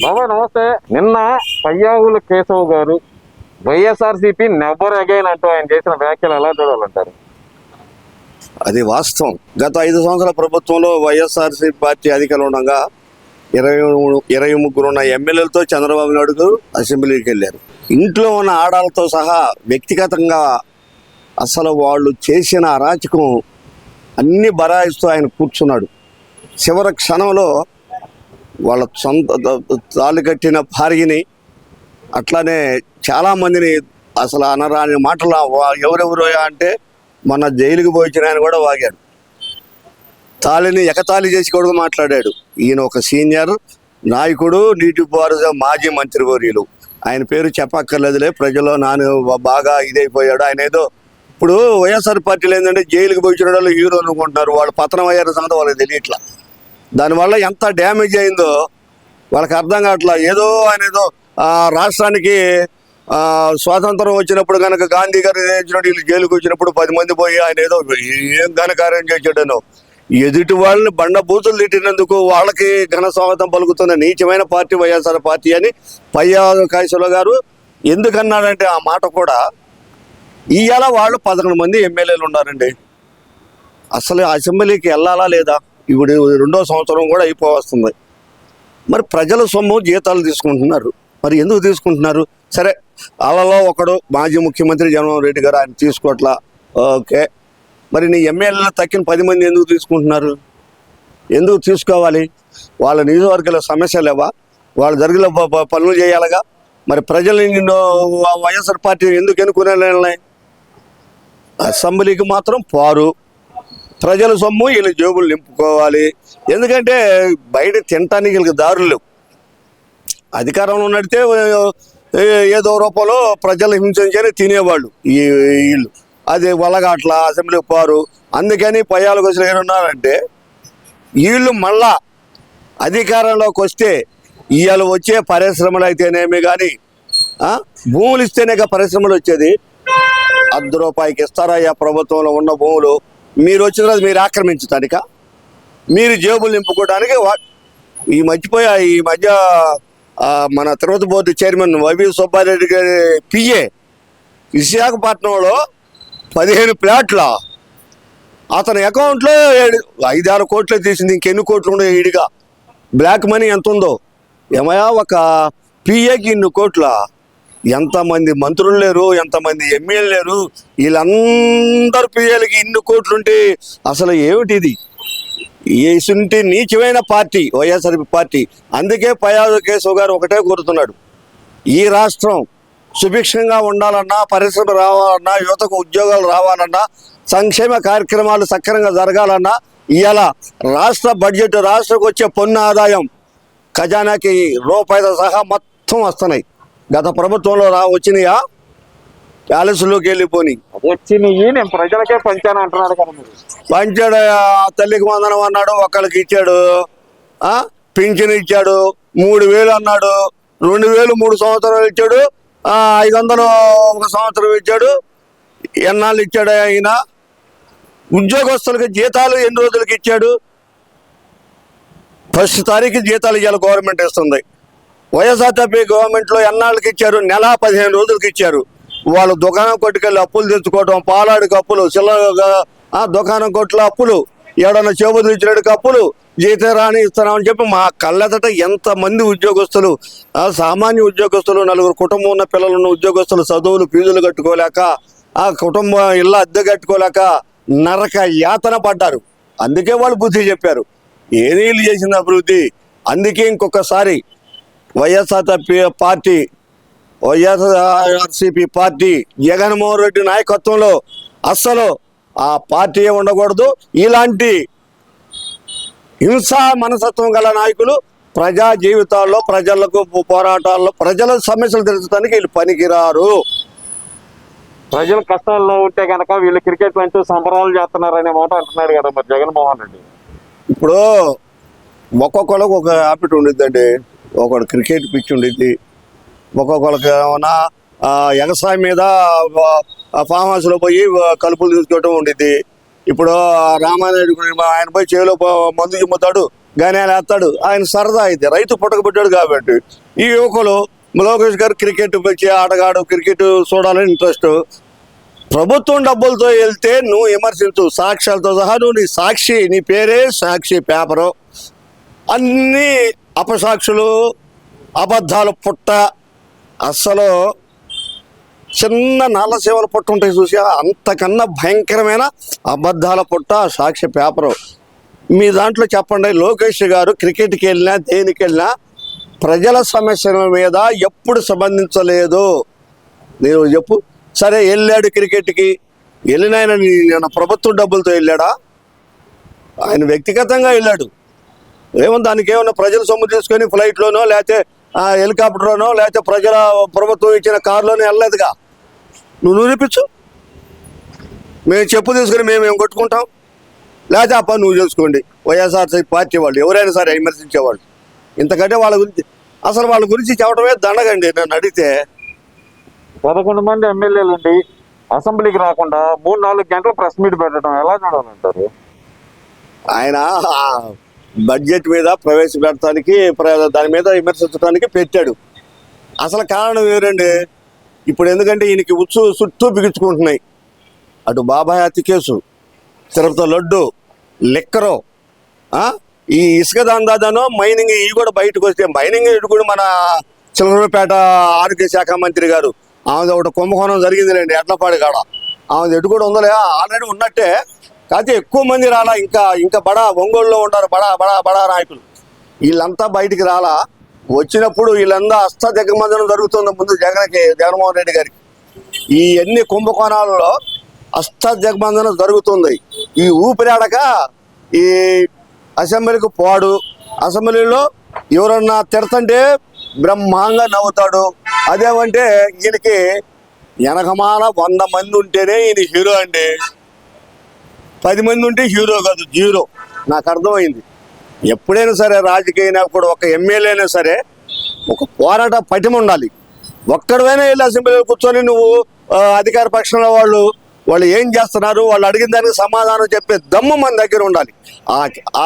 బాబాయ్ నమస్తే. నిన్న పయ్యావుల కేశవ్ గారు వైఎస్ఆర్సీపీ నెవర్ అగైన్ అంటూ ఆయన చేసిన వ్యాఖ్యలు ఎలా చూడాలంటారు? అది వాస్తవం. గత 5 సంవత్సరాల ప్రభుత్వంలో వైఎస్ఆర్సీపీ పార్టీ అధికారంలో ఉండగా 23 ఉన్న ఎమ్మెల్యేలతో చంద్రబాబు నాయుడు గారు అసెంబ్లీకి వెళ్ళారు. ఇంట్లో ఉన్న ఆడాలతో సహా వ్యక్తిగతంగా అసలు వాళ్ళు చేసిన అరాచకం అన్ని బరాయిస్తూ ఆయన కూర్చున్నాడు. చివరి క్షణంలో వాళ్ళ సొంత తాళి కట్టిన భార్యని అట్లానే చాలామందిని అసలు అనరాని మాటలు ఎవరెవరు అంటే మన జైలుకి పోయించిన ఆయన కూడా వాగాడు. తాళిని ఎగతాళి చేసి కూడా మాట్లాడాడు. ఈయన ఒక సీనియర్ నాయకుడు, నీటిపారుదల మాజీ మంత్రివర్యులు. ఆయన పేరు చెప్పక్కర్లేదులే, ప్రజల్లో బాగా ఇదైపోయాడు. ఆయన ఏదో ఇప్పుడు వైఎస్ఆర్ పార్టీలు ఏంటంటే జైలుకి పోయించిన వాళ్ళు హీరో అనుకుంటున్నారు. వాళ్ళు పతనం అయ్యారు సంగతి వాళ్ళకి తెలియట్లా. దానివల్ల ఎంత డ్యామేజ్ అయిందో వాళ్ళకి అర్థం కావట్లా. ఏదో ఆయన ఏదో రాష్ట్రానికి స్వాతంత్రం వచ్చినప్పుడు కనుక గాంధీ గారు వీళ్ళు జైలుకి వచ్చినప్పుడు 10 మంది పోయి ఆయన ఏదో ఏం ఘనకార్యం చేశాడనో ఎదుటి వాళ్ళని బండబూతులు తిట్టినందుకు వాళ్ళకి ఘన స్వాగతం పలుకుతున్న నీచమైన పార్టీ వైఎస్ఆర్ పార్టీ అని పయ్యావుల కేశవ్ గారు ఎందుకన్నాడంటే ఆ మాట కూడా ఇవాళ వాళ్ళు 11 మంది ఎమ్మెల్యేలు ఉన్నారండి. అసలు అసెంబ్లీకి వెళ్ళాలా లేదా? ఇప్పుడు 2వ సంవత్సరం కూడా అయిపోవస్తుంది. మరి ప్రజల సొమ్ము జీతాలు తీసుకుంటున్నారు. మరి ఎందుకు తీసుకుంటున్నారు? సరే, వాళ్ళలో ఒకడు మాజీ ముఖ్యమంత్రి జగన్మోహన్ రెడ్డి గారు, ఆయన తీసుకోవట్లా, ఓకే. మరి నీ ఎమ్మెల్యేలు తక్కిన 10 మంది ఎందుకు తీసుకుంటున్నారు? ఎందుకు తీసుకోవాలి? వాళ్ళ నియోజకవర్గాల సమస్య లేవా? వాళ్ళు జరిగిన పనులు చేయాలిగా. మరి ప్రజలు నిన్ను వైఎస్ఆర్ పార్టీ ఎందుకు ఎన్నుకునే? అసెంబ్లీకి మాత్రం పారు, ప్రజల సొమ్ము వీళ్ళ జేబులు నింపుకోవాలి. ఎందుకంటే బయట తినటానికి వీళ్ళకి దారులు. అధికారంలో నడితే ఏదో రూపంలో ప్రజలు హింసించని తినేవాళ్ళు వీళ్ళు. అది వల్లగాట్ల అసెంబ్లీకి పారు. అందుకని పయ్యాలకు వచ్చిన ఏమన్నారంటే వీళ్ళు మళ్ళా అధికారంలోకి వస్తే ఇవాళ వచ్చే పరిశ్రమలు అయితేనేమి కానీ భూములు ఇస్తేనే పరిశ్రమలు వచ్చేది. ₹1 ఇస్తారయ్యా ప్రభుత్వంలో ఉన్న భూములు. మీరు వచ్చిన తర్వాత మీరు ఆక్రమించడానిక, మీరు జేబులు నింపుకోవడానికి. ఈ మధ్య మన తిరుపతి బోర్డు చైర్మన్ వైవి సుబ్బారెడ్డి గారి పిఏ విశాఖపట్నంలో 15 ప్లాట్ల అతని అకౌంట్లో 5-6 కోట్లు తీసింది. ఇంకెన్ని కోట్లు ఉండవు ఈడిగా. బ్లాక్ మనీ ఎంత ఉందో ఏమయ్యా, ఒక పిఏకి ఇన్ని కోట్ల. ఎంతమంది మంత్రులు లేరు, ఎంతమంది ఎమ్మెల్యేలు లేరు, వీళ్ళందరూ పిఏలకి ఇన్ని కోట్లుంటే అసలు ఏమిటిది? ఏసుంటి నీచమైన పార్టీ వైఎస్ఆర్ పార్టీ. అందుకే పయ్యావుల కేశవ్ గారు ఒకటే కోరుతున్నాడు, ఈ రాష్ట్రం సుభిక్షంగా ఉండాలన్నా, పరిశ్రమ రావాలన్నా, యువతకు ఉద్యోగాలు రావాలన్నా, సంక్షేమ కార్యక్రమాలు సక్రమంగా జరగాలన్నా ఇవాళ రాష్ట్ర బడ్జెట్, రాష్ట్రకు వచ్చే పన్ను ఆదాయం ఖజానాకి రూపాయలతో సహా మొత్తం వస్తున్నాయి. గత ప్రభుత్వంలో వచ్చినాయా? ప్యాలెస్లోకి వెళ్ళిపోయి వచ్చినాయి. నేను ప్రజలకే పంచాను అంటున్నాడు కదా. పంచాడు. తల్లికి వందనం అన్నాడు, ఒకళ్ళకి ఇచ్చాడు. పింఛన్ ఇచ్చాడు. 3,000 అన్నాడు, 2,000 3 సంవత్సరాలు ఇచ్చాడు. 500 1 సంవత్సరం ఇచ్చాడు. ఎన్నాళ్ళు ఇచ్చాడు ఆయన? ఉద్యోగస్తులకి జీతాలు ఎన్ని రోజులకి ఇచ్చాడు? 1వ తారీఖు జీతాలు ఇవాళ గవర్నమెంట్ ఇస్తుంది. వైఎస్ఆర్సీపీ గవర్నమెంట్లో ఎన్నాళ్ళకి ఇచ్చారు? నెల 15 రోజులకి ఇచ్చారు. వాళ్ళు దుకాణం కొట్టుకెళ్ళి అప్పులు తెచ్చుకోవటం, పాలాడికి అప్పులు, దుకాణం కొట్లో అప్పులు, ఏడన్నా చేబుదులు ఇచ్చినట్టుకు అప్పులు, జీతం రాని ఇస్తున్నామని చెప్పి మా కళ్ళెదట ఎంతమంది ఉద్యోగస్తులు, సామాన్య ఉద్యోగస్తులు, 4 కుటుంబం ఉన్న పిల్లలు ఉన్న ఉద్యోగస్తులు చదువులు ఫీజులు కట్టుకోలేక, కుటుంబం ఇళ్ళ అద్దె కట్టుకోలేక నరక యాతన పడ్డారు. అందుకే వాళ్ళు బుద్ధి చెప్పారు. ఏది వీళ్ళు చేసింది అభివృద్ధి? అందుకే ఇంకొకసారి వైఎస్ఆర్సీపీ పార్టీ జగన్మోహన్ రెడ్డి నాయకత్వంలో అస్సలు ఆ పార్టీ ఉండకూడదు. ఇలాంటి హింసా మనస్తత్వం గల నాయకులు ప్రజా జీవితాల్లో, ప్రజలకు పోరాటాల్లో, ప్రజల సమస్యలు తెలుసుకోవడానికి వీళ్ళు పనికిరారు. ప్రజలు కష్టాల్లో ఉంటే కనుక వీళ్ళు క్రికెట్ అంటూ సంబరాలు చేస్తున్నారనే మాట అంటున్నాడు కదా మరి జగన్మోహన్ రెడ్డి. ఇప్పుడు ఒక్కొక్కరికి ఒక హ్యాబిట్ ఉండిద్దండి. ఒకడు క్రికెట్ పిచ్ ఉండిద్ది, ఒక్కొక్కరికి ఏమన్నా వ్యవసాయం మీద ఫామ్ హౌస్లో పోయి కలుపులు తీసుకోవటం ఉండిద్ది. ఇప్పుడు రామానాయుడు ఆయన పోయి చేలో మందు చిమ్ముతాడు, గనేలు వేస్తాడు. ఆయన సరదా అయితే రైతు పుట్టకబెట్టాడు కాబట్టి ఈ యువకులు లోకేష్ గారు క్రికెట్ వచ్చి ఆటగాడు క్రికెట్ చూడాలని ఇంట్రెస్ట్. ప్రభుత్వం డబ్బులతో వెళ్తే నువ్వు విమర్శించు, సాక్ష్యాలతో సహా నువ్వు నీ సాక్షి, నీ పేరే సాక్షి పేపరు, అన్నీ అపసాక్షులు, అబద్ధాలు పుట్ట. అస్సలు చిన్న నాళ్ళ సేవలు పుట్ట ఉంటాయి చూసా, అంతకన్నా భయంకరమైన అబద్ధాల పుట్ట సాక్షి పేపరు. మీ దాంట్లో చెప్పండి, లోకేష్ గారు క్రికెట్కి వెళ్ళినా దేనికి వెళ్ళినా ప్రజల సమస్యల మీద ఎప్పుడు సంబంధించలేదు. నేను చెప్పు. సరే వెళ్ళాడు క్రికెట్కి, వెళ్ళిన ఆయన ప్రభుత్వ డబ్బులతో వెళ్ళాడా? ఆయన వ్యక్తిగతంగా వెళ్ళాడు. ఏమన్నా దానికి ఏమన్నా ప్రజల సొమ్ము తీసుకొని ఫ్లైట్లోనో లేకపోతే హెలికాప్టర్లోనో లేకపోతే ప్రభుత్వం ఇచ్చిన కారులోనో వెళ్ళలేదుగా. నువ్వు నిరూపించు. మేము చెప్పు తీసుకుని మేము కొట్టుకుంటాం, లేకపోతే ఆ పని నువ్వు చేసుకోండి. వైఎస్ఆర్సీపీ పార్టీ వాళ్ళు ఎవరైనా సరే విమర్శించేవాళ్ళు. ఇంతకంటే వాళ్ళ గురించి చెప్పడమే దండగండి. నన్ను అడిగితే 11 మంది ఎమ్మెల్యేలు ఉండి అసెంబ్లీకి రాకుండా 3-4 గంటలు ప్రెస్ మీట్ పెట్టడం ఎలా చూడాలంటారు? ఆయన బడ్జెట్ మీద ప్రవేశపెడటానికి దాని మీద విమర్శించడానికి పెట్టాడు. అసలు కారణం ఎవరండి? ఇప్పుడు ఎందుకంటే ఈయనకి చుట్టూ బిగించుకుంటున్నాయి. అటు బాబాయ్ హత్య కేసు, తిరుపతి లడ్డు, లిక్కరు, ఈ ఇసుక దందాదనో మైనింగ్ ఇవి కూడా బయటకు వస్తే మైనింగ్ ఇటు కూడా మన చిలకలూరుపేట ఆరోగ్య శాఖ మంత్రి గారు ఆమెది ఒకటి కుంభకోణం జరిగిందిలేండి ఎడ్లపాడి కాడ. ఆమెది ఎటు కూడా ఉందలే, ఆల్రెడీ ఉన్నట్టే. కాకపోతే ఎక్కువ మంది రాలా. ఇంకా ఒంగోలులో ఉంటారు బడా నాయకులు. వీళ్ళంతా బయటికి రాలా. వచ్చినప్పుడు వీళ్ళంతా దిగ్బంధనం జరుగుతుంది ముందు జగన్మోహన్ రెడ్డి గారికి. ఈ ఎన్ని కుంభకోణాలలో దిగ్బంధనం జరుగుతుంది. ఈ ఊపిరాడక ఈ అసెంబ్లీకి పోడు. అసెంబ్లీలో ఎవరన్నా తిడతంటే బ్రహ్మాంగా నవ్వుతాడు. అదేమంటే ఈయనకి వెనకమాల 100 మంది ఉంటేనే ఈయన హీరో అండి. 10 మంది ఉంటే హీరో కాదు, జీరో. నాకు అర్థమైంది. ఎప్పుడైనా సరే రాజకీయ కూడా ఒక ఎమ్మెల్యే అయినా సరే ఒక పోరాట పటిమ ఉండాలి. ఒక్కడైనా వెళ్ళి అసెంబ్లీలో కూర్చొని నువ్వు అధికార పక్షంలో వాళ్ళు ఏం చేస్తున్నారు, వాళ్ళు అడిగిన దానికి సమాధానం చెప్పే దమ్ము మన దగ్గర ఉండాలి, ఆ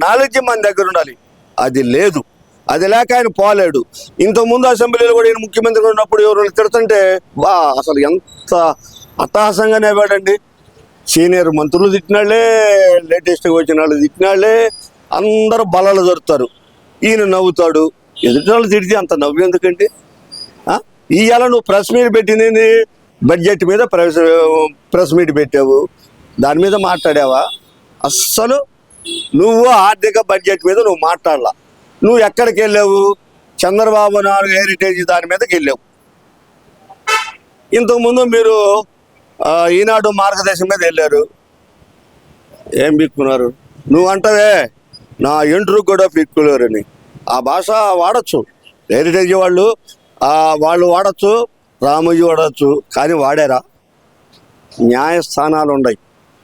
నాలెడ్జ్ మన దగ్గర ఉండాలి. అది లేదు. అది లేక ఆయన పోలేడు. ఇంతకుముందు అసెంబ్లీలో కూడా ఈయన ముఖ్యమంత్రి ఉన్నప్పుడు ఎవరు తిడుతుంటే అసలు ఎంత అట్టహాసంగా నవ్వాడండి. సీనియర్ మంత్రులు తిట్టినాళ్లే, లేటెస్ట్గా వచ్చిన వాళ్ళు తిట్టినాళ్లే, అందరూ బలాలు దొరుకుతారు. ఈయన నవ్వుతాడు. ఎదుటి వాళ్ళు తిడితే అంత నవ్వు ఎందుకండి? ఇవాళ నువ్వు ప్రెస్ మీట్ పెట్టింది బడ్జెట్ మీద ప్రెస్ మీట్ పెట్టావు, దాని మీద మాట్లాడావా? అస్సలు నువ్వు ఆర్థిక బడ్జెట్ మీద నువ్వు మాట్లాడలా. నువ్వు ఎక్కడికి వెళ్ళావు? చంద్రబాబు నాయుడు హెరిటేజ్ దాని మీదకి వెళ్ళావు. ఇంతకుముందు మీరు ఈనాడు మార్గదర్శనం మీద వెళ్ళారు. ఏం పీక్కున్నారు? నువ్వు అంటావే నా ఎంట్రుకు కూడా పీక్కులేరని. ఆ భాష వాడచ్చు, హెరిటేజ్ వాళ్ళు వాడచ్చు, రామోజీ వాడచ్చు. కానీ వాడారా? న్యాయస్థానాలు ఉన్నాయి,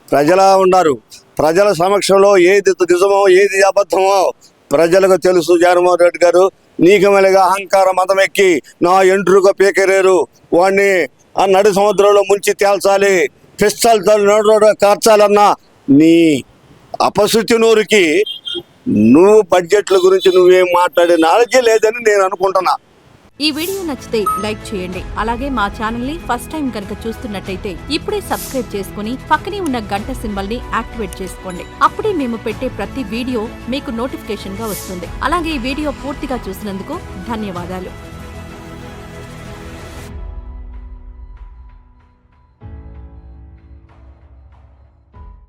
ప్రజలా ఉన్నారు. ప్రజల సమక్షంలో ఏది నిజమో ఏది అబద్ధమో ప్రజలకు తెలుసు. జగన్మోహన్ రెడ్డి గారు నీకమలిగా అహంకార మతం ఎక్కి నా ఎంట్రుక పీకరేరు, వాడిని ఆ నడి సముద్రంలో ముంచి తేల్చాలి, పిస్టల్తో నోడు కార్చాలన్నా నీ అపశృతి నూరికి నువ్వు బడ్జెట్ల గురించి నువ్వేం మాట్లాడే నాలెడ్జే లేదని నేను అనుకుంటున్నా. ఈ వీడియో నచ్చితే లైక్ చేయండి. అలాగే మా ఛానల్ ని ఫస్ట్ టైం కనుక చూస్తున్నట్టయితే ఇప్పుడే సబ్స్క్రైబ్ చేసుకుని పక్కనే ఉన్న గంట సింబల్ ని యాక్టివేట్ చేసుకోండి. అప్పుడే మేము పెట్టే ప్రతి వీడియో మీకు నోటిఫికేషన్ గా వస్తుంది. అలాగే ఈ వీడియో పూర్తిగా చూసినందుకు ధన్యవాదాలు.